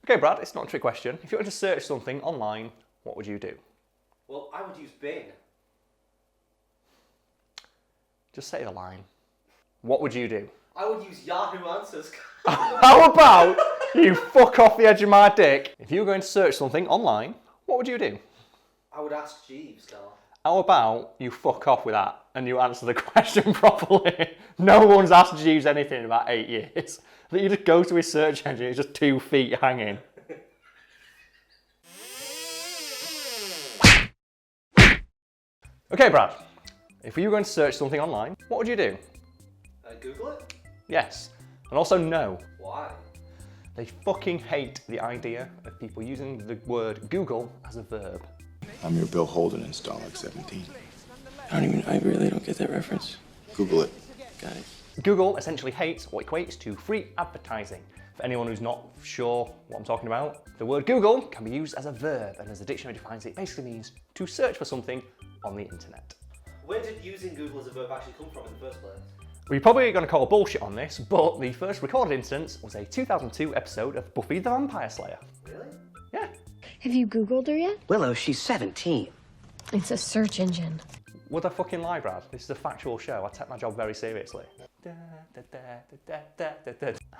Okay, Brad, it's not a trick question. If you were to search something online, what would you do? Well, I would use Bing. Just say the line. What would you do? I would use Yahoo Answers. How about you fuck off the edge of my dick? If you were going to search something online, what would you do? I would ask Jeeves, Karl. How about you fuck off with that and you answer the question properly? No one's asked Jeeves anything in about 8 years. That you just go to his search engine, it's just 2 feet hanging. Okay, Brad. If you were going to search something online, what would you do? Google it? Yes. And also no. Why? They fucking hate the idea of people using the word Google as a verb. I'm your Bill Holden in Stalin 17. I really don't get that reference. Google it. Got it. Google essentially hates what equates to free advertising. For anyone who's not sure what I'm talking about, the word Google can be used as a verb, and as the dictionary defines it, it basically means to search for something on the internet. Where did using Google as a verb actually come from in the first place? We're probably going to call bullshit on this, but the first recorded instance was a 2002 episode of Buffy the Vampire Slayer. Really? Yeah. Have you Googled her yet? Willow, she's 17. It's a search engine. Would I fucking lie, Brad? This is a factual show. I take my job very seriously.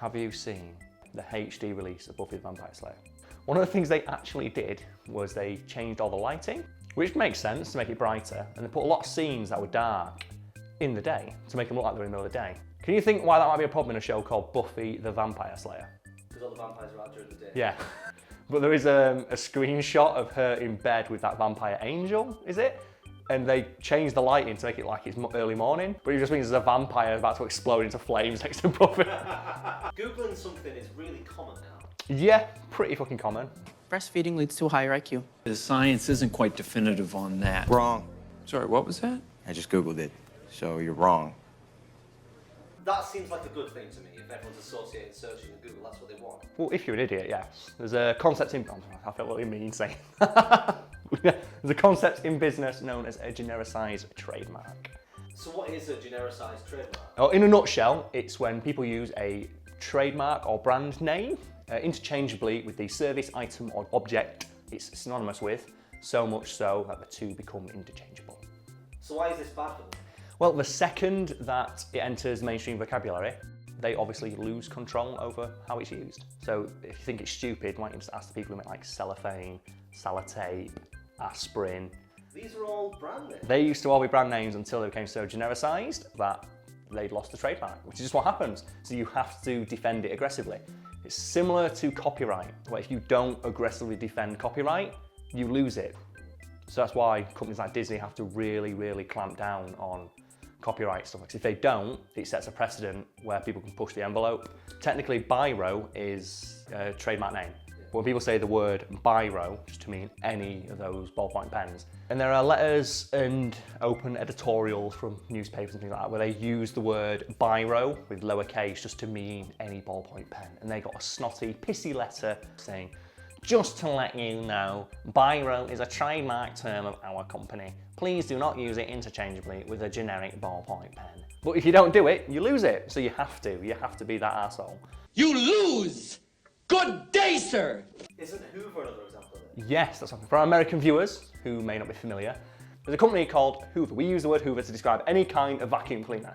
Have you seen the HD release of Buffy the Vampire Slayer? One of the things they actually did was they changed all the lighting, which makes sense to make it brighter, and they put a lot of scenes that were dark in the day to make them look like they're in the middle of the day. Can you think why that might be a problem in a show called Buffy the Vampire Slayer? Because all the vampires are out during the day. Yeah. But there is a screenshot of her in bed with that vampire angel, is it? And they changed the lighting to make it like it's early morning, but it just means there's a vampire about to explode into flames next to Buffy. Googling something is really common now. Yeah, pretty fucking common. Breastfeeding leads to a higher IQ. The science isn't quite definitive on that. Wrong. Sorry, what was that? I just Googled it, so you're wrong. That seems like a good thing to me. If everyone's associating searching with Google, that's what they want. Well, if you're an idiot, yes. There's a concept in... I feel what you mean saying. There's a concept in business known as a genericized trademark. So what is a genericized trademark? Oh, in a nutshell, it's when people use a trademark or brand name interchangeably with the service, item or object it's synonymous with, so much so that the two become interchangeable. So why is this bad for them? Well, the second that it enters mainstream vocabulary, they obviously lose control over how it's used. So if you think it's stupid, why don't you just ask the people who make like cellophane, sellotape, aspirin. These are all brand names. They used to all be brand names until they became so genericized that they'd lost the trademark, which is just what happens. So you have to defend it aggressively. It's similar to copyright, where if you don't aggressively defend copyright, you lose it. So that's why companies like Disney have to really, really clamp down on copyright stuff. Because if they don't, it sets a precedent where people can push the envelope. Technically, biro is a trademark name. But when people say the word biro, just to mean any of those ballpoint pens, and there are letters and open editorials from newspapers and things like that where they use the word biro with lowercase just to mean any ballpoint pen. And they got a snotty, pissy letter saying, just to let you know, biro is a trademark term of our company. Please do not use it interchangeably with a generic ballpoint pen. But if you don't do it, you lose it. So you have to be that arsehole. You lose! Good day, sir! Isn't Hoover another example of it? Yes, that's something. For our American viewers who may not be familiar, there's a company called Hoover. We use the word Hoover to describe any kind of vacuum cleaner.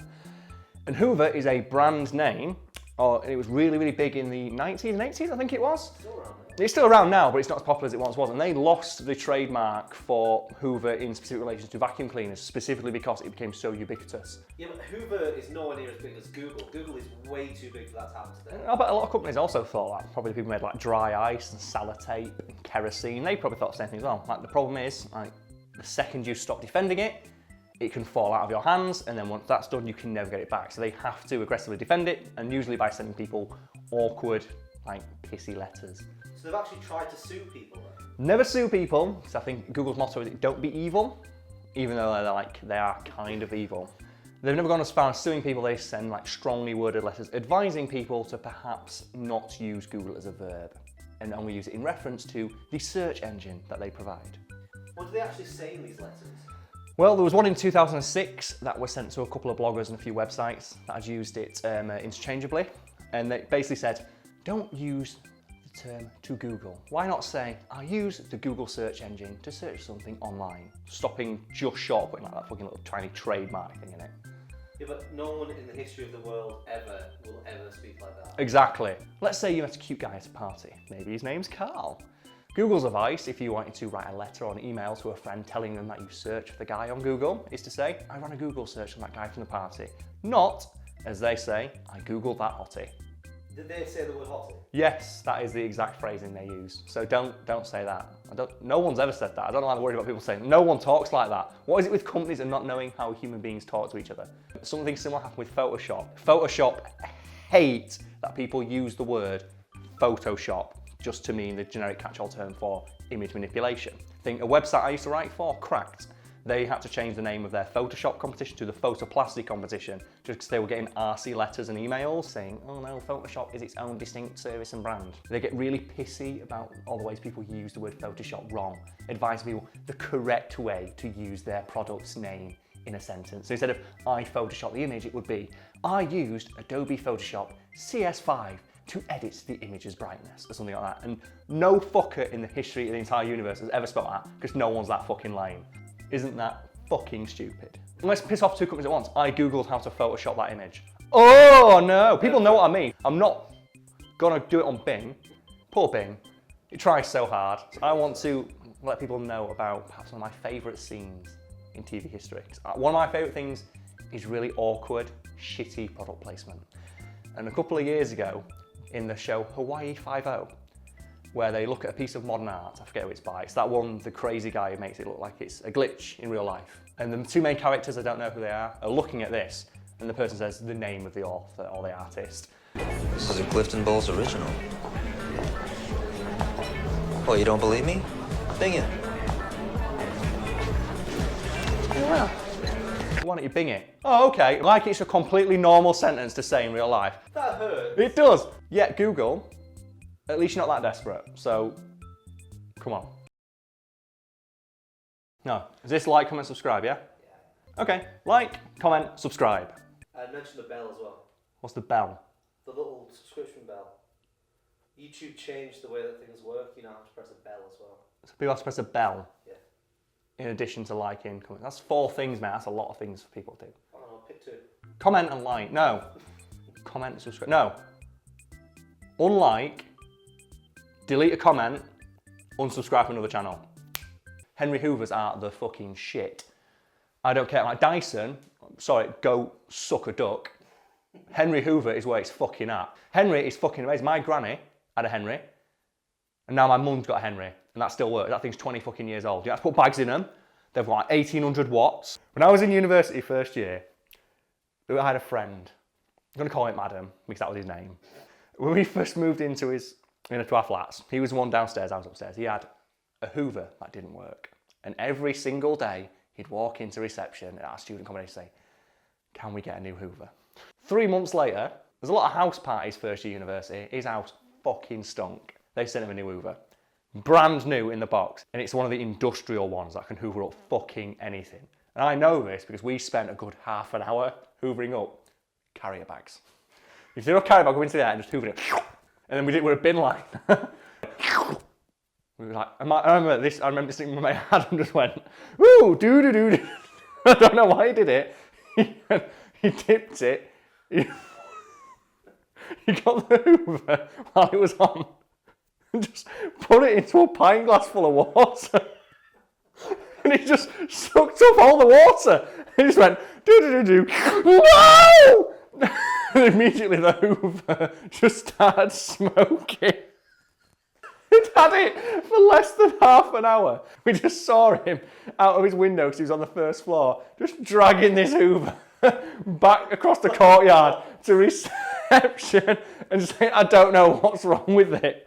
And Hoover is a brand name, and it was really, really big in the 90s and 80s, I think it was. Still around now. It's still around now, but it's not as popular as it once was. And they lost the trademark for Hoover in specific relation to vacuum cleaners, specifically because it became so ubiquitous. Yeah, but Hoover is nowhere near as big as Google. Google is way too big for that to happen today. I bet a lot of companies also thought that. Probably people made like dry ice and sellotape and kerosene. They probably thought the same thing as well. Like the problem is, like the second you stop defending it, it can fall out of your hands, and then once that's done, you can never get it back. So they have to aggressively defend it, and usually by sending people awkward, like pissy letters. So they've actually tried to sue people then? Never sue people, because I think Google's motto is don't be evil, even though they are kind of evil. They've never gone as far as suing people. They send like strongly worded letters advising people to perhaps not use Google as a verb and only use it in reference to the search engine that they provide. What do they actually say in these letters? Well, there was one in 2006 that was sent to a couple of bloggers and a few websites that had used it interchangeably, and they basically said, don't use the term to Google? Why not say, I use the Google search engine to search something online, stopping just short of putting like that fucking little tiny trademark thing in it. Yeah, but no one in the history of the world will ever speak like that. Exactly. Let's say you met a cute guy at a party. Maybe his name's Karl. Google's advice, if you wanted to write a letter or an email to a friend telling them that you searched for the guy on Google, is to say, I ran a Google search on that guy from the party. Not, as they say, I Googled that hottie. Did they say the word hottie? Yes, that is the exact phrasing they use. So don't say that. No one's ever said that. I don't know why they're worried about people saying, no one talks like that. What is it with companies and not knowing how human beings talk to each other? Something similar happened with Photoshop. Photoshop hate that people use the word Photoshop just to mean the generic catch-all term for image manipulation. Think a website I used to write for, Cracked. They had to change the name of their Photoshop competition to the Photoplasty competition just because they were getting RC letters and emails saying, oh no, Photoshop is its own distinct service and brand. They get really pissy about all the ways people use the word Photoshop wrong, advising people the correct way to use their product's name in a sentence. So instead of I Photoshopped the image, it would be I used Adobe Photoshop CS5 to edit the image's brightness or something like that. And no fucker in the history of the entire universe has ever spelled that because no one's that fucking lame. Isn't that fucking stupid? Let's piss off two companies at once. I Googled how to Photoshop that image. Oh no, people know what I mean. I'm not gonna do it on Bing. Poor Bing. It tries so hard. So I want to let people know about perhaps one of my favourite scenes in TV history. One of my favourite things is really awkward, shitty product placement. And a couple of years ago, in the show Hawaii Five-0, where they look at a piece of modern art, I forget who it's by, it's that one, the crazy guy who makes it look like it's a glitch in real life. And the two main characters, I don't know who they are looking at this, and the person says the name of the author or the artist. This is a Clifton Bowles original. Oh, you don't believe me? Bing it. Well, why don't you Bing it? Oh, okay, like it's a completely normal sentence to say in real life. That hurts. It does. Yet Google, at least you're not that desperate, so come on. No, is this like, comment, subscribe, yeah? Yeah. Okay, like, comment, subscribe. I mentioned the bell as well. What's the bell? The little subscription bell. YouTube changed the way that things work. You now have to press a bell as well. So people have to press a bell. Yeah. In addition to liking, comment. That's 4 things, man. That's a lot of things for people to do. I don't know, pick 2. Comment and like. No. Comment and subscribe. No. Unlike, delete a comment, unsubscribe from another channel. Henry Hoovers are the fucking shit. I don't care. Like Dyson, sorry, go suck a duck. Henry Hoover is where it's fucking at. Henry is fucking amazing. My granny had a Henry, and now my mum's got a Henry, and that still works. That thing's 20 fucking years old. You have to put bags in them. They've got like 1800 watts. When I was in university first year, I had a friend. I'm gonna call him Adam because that was his name. When we first moved into our flats, he was the one downstairs, I was upstairs. He had a Hoover that didn't work, and every single day he'd walk into reception at our student accommodation and say, "Can we get a new Hoover?" 3 months later, there's a lot of house parties first year university. His house fucking stunk. They sent him a new Hoover. Brand new in the box. And it's one of the industrial ones that can hoover up fucking anything. And I know this because we spent a good half an hour hoovering up carrier bags. If you do a carrier bag, go into there and just hoover it. And then we did it with a bin line. We were like, I remember this sitting with my hand and just went, woo, doo-doo-doo-doo. I don't know why he did it. He dipped it. He got the Hoover while it was on and just put it into a pint glass full of water. And he just sucked up all the water. He just went, do-do-do-do, no! And immediately the Hoover just started smoking. He'd had it for less than half an hour. We just saw him out of his window because he was on the first floor, just dragging this Hoover back across the courtyard to reception and saying, I don't know what's wrong with it.